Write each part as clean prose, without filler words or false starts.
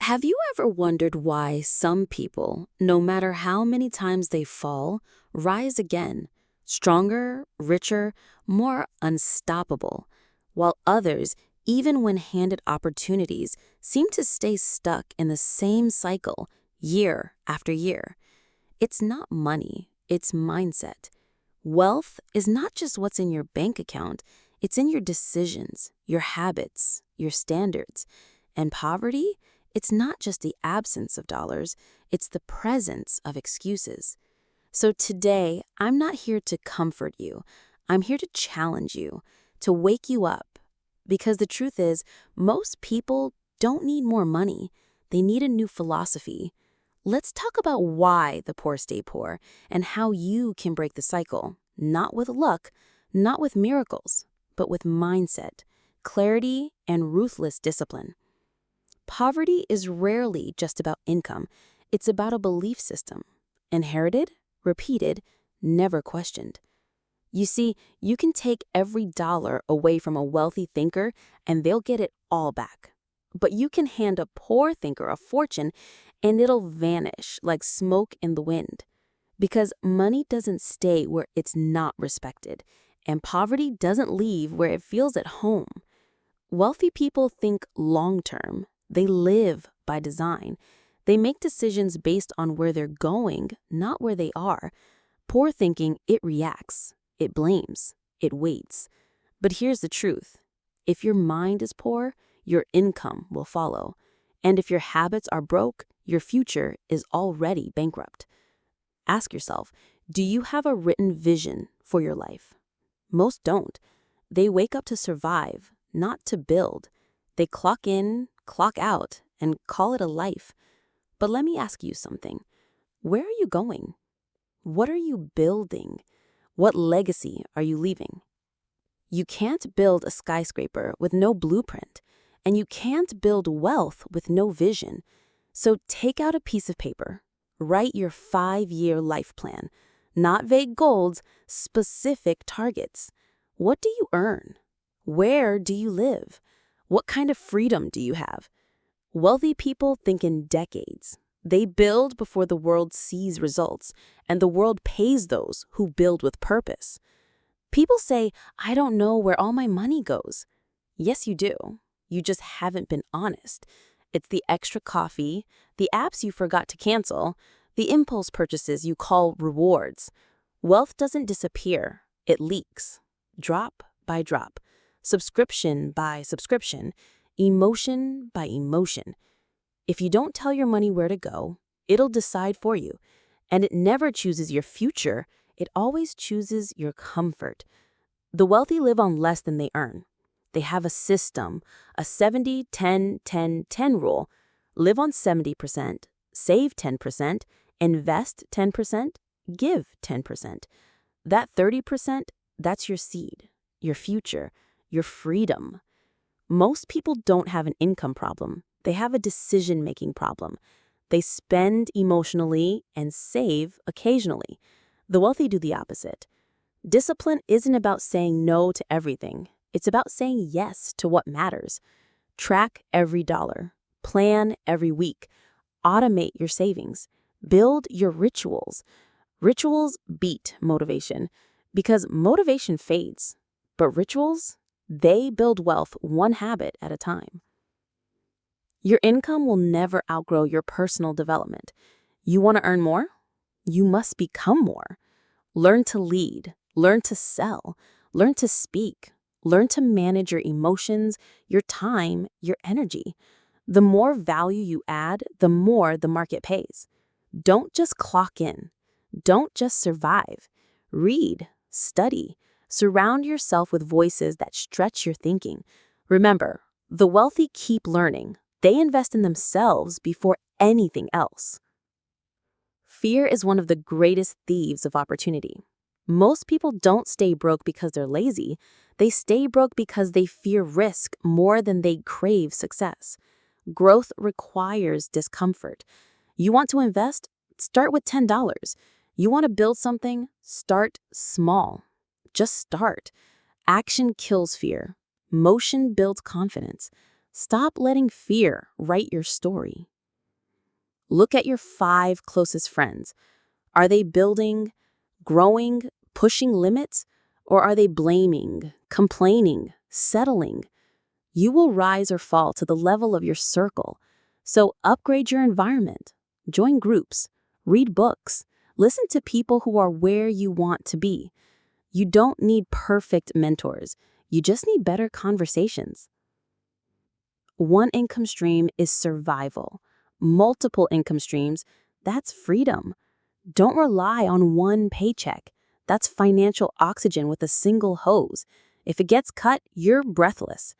Have you ever wondered why some people, no matter how many times they fall, rise again, stronger, richer, more unstoppable, while others, even when handed opportunities, seem to stay stuck in the same cycle year after year? It's not money, it's mindset. Wealth is not just what's in your bank account, it's in your decisions, your habits, your standards. And poverty? It's not just the absence of dollars, it's the presence of excuses. So today, I'm not here to comfort you. I'm here to challenge you, to wake you up. Because the truth is, most people don't need more money. They need a new philosophy. Let's talk about why the poor stay poor and how you can break the cycle, not with luck, not with miracles, but with mindset, clarity, and ruthless discipline. Poverty is rarely just about income. It's about a belief system. Inherited, repeated, never questioned. You see, you can take every dollar away from a wealthy thinker and they'll get it all back. But you can hand a poor thinker a fortune and it'll vanish like smoke in the wind. Because money doesn't stay where it's not respected, and poverty doesn't leave where it feels at home. Wealthy people think long-term. They live by design. They make decisions based on where they're going, not where they are. Poor thinking, it reacts, it blames, it waits. But here's the truth. If your mind is poor, your income will follow. And if your habits are broke, your future is already bankrupt. Ask yourself, do you have a written vision for your life? Most don't. They wake up to survive, not to build. They clock in, clock out, and call it a life. But let me ask you something. Where are you going? What are you building? What legacy are you leaving? You can't build a skyscraper with no blueprint, and you can't build wealth with no vision. So take out a piece of paper. Write your 5-year life plan. Not vague goals, specific targets. What do you earn? Where do you live? What kind of freedom do you have? Wealthy people think in decades. They build before the world sees results, and the world pays those who build with purpose. People say, I don't know where all my money goes. Yes, you do. You just haven't been honest. It's the extra coffee, the apps you forgot to cancel, the impulse purchases you call rewards. Wealth doesn't disappear. It leaks. Drop by drop. Subscription by subscription. Emotion by emotion. If you don't tell your money where to go, it'll decide for you. And it never chooses your future. It always chooses your comfort. The wealthy live on less than they earn. They have a system, a 70-10-10-10 rule. Live on 70%, save 10%, invest 10%, give 10%. That 30%, that's your seed, your future, your freedom. Most people don't have an income problem. They have a decision-making problem. They spend emotionally and save occasionally. The wealthy do the opposite. Discipline isn't about saying no to everything. It's about saying yes to what matters. Track every dollar. Plan every week. Automate your savings. Build your rituals. Rituals beat motivation because motivation fades. But rituals, they build wealth one habit at a time. Your income will never outgrow your personal development. You want to earn more? You must become more. Learn to lead. Learn to sell. Learn to speak. Learn to manage your emotions, your time, your energy. The more value you add, the more the market pays. Don't just clock in. Don't just survive. Read, study, surround yourself with voices that stretch your thinking. Remember, the wealthy keep learning. They invest in themselves before anything else. Fear is one of the greatest thieves of opportunity. Most people don't stay broke because they're lazy. They stay broke because they fear risk more than they crave success. Growth requires discomfort. You want to invest? Start with $10. You want to build something? Start small. Just start. Action kills fear. Motion builds confidence. Stop letting fear write your story. Look at your 5 closest friends. Are they building, growing, pushing limits, or are they blaming, complaining, settling? You will rise or fall to the level of your circle. So upgrade your environment, join groups, read books, listen to people who are where you want to be. You don't need perfect mentors. You just need better conversations. One income stream is survival. Multiple income streams, that's freedom. Don't rely on one paycheck. That's financial oxygen with a single hose. If it gets cut, you're breathless.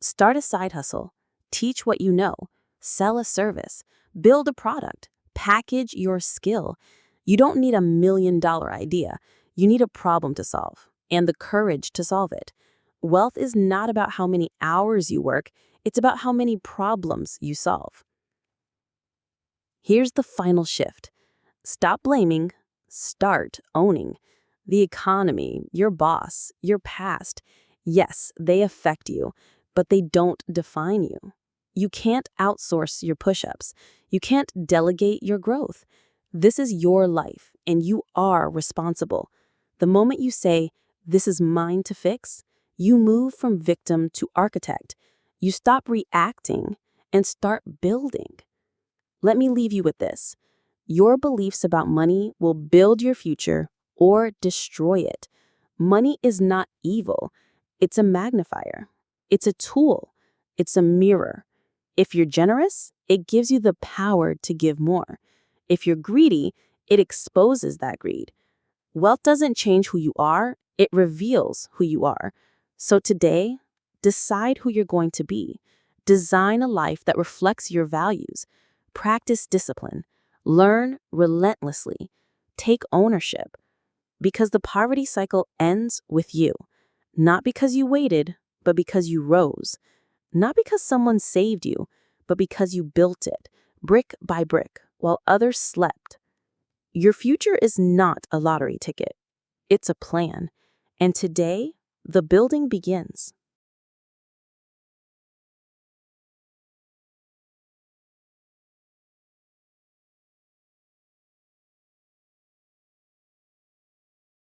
Start a side hustle. Teach what you know. Sell a service. Build a product. Package your skill. You don't need $1 million idea. You need a problem to solve and the courage to solve it. Wealth is not about how many hours you work. It's about how many problems you solve. Here's the final shift. Stop blaming, start owning. The economy, your boss, your past, yes, they affect you, but they don't define you. You can't outsource your push-ups. You can't delegate your growth. This is your life, and you are responsible. The moment you say, "This is mine to fix," you move from victim to architect. You stop reacting and start building. Let me leave you with this. Your beliefs about money will build your future or destroy it. Money is not evil. It's a magnifier. It's a tool. It's a mirror. If you're generous, it gives you the power to give more. If you're greedy, it exposes that greed. Wealth doesn't change who you are, it reveals who you are. So today, decide who you're going to be. Design a life that reflects your values. Practice discipline. Learn relentlessly. Take ownership. Because the poverty cycle ends with you. Not because you waited, but because you rose. Not because someone saved you, but because you built it, brick by brick, while others slept. Your future is not a lottery ticket. It's a plan. And today, the building begins.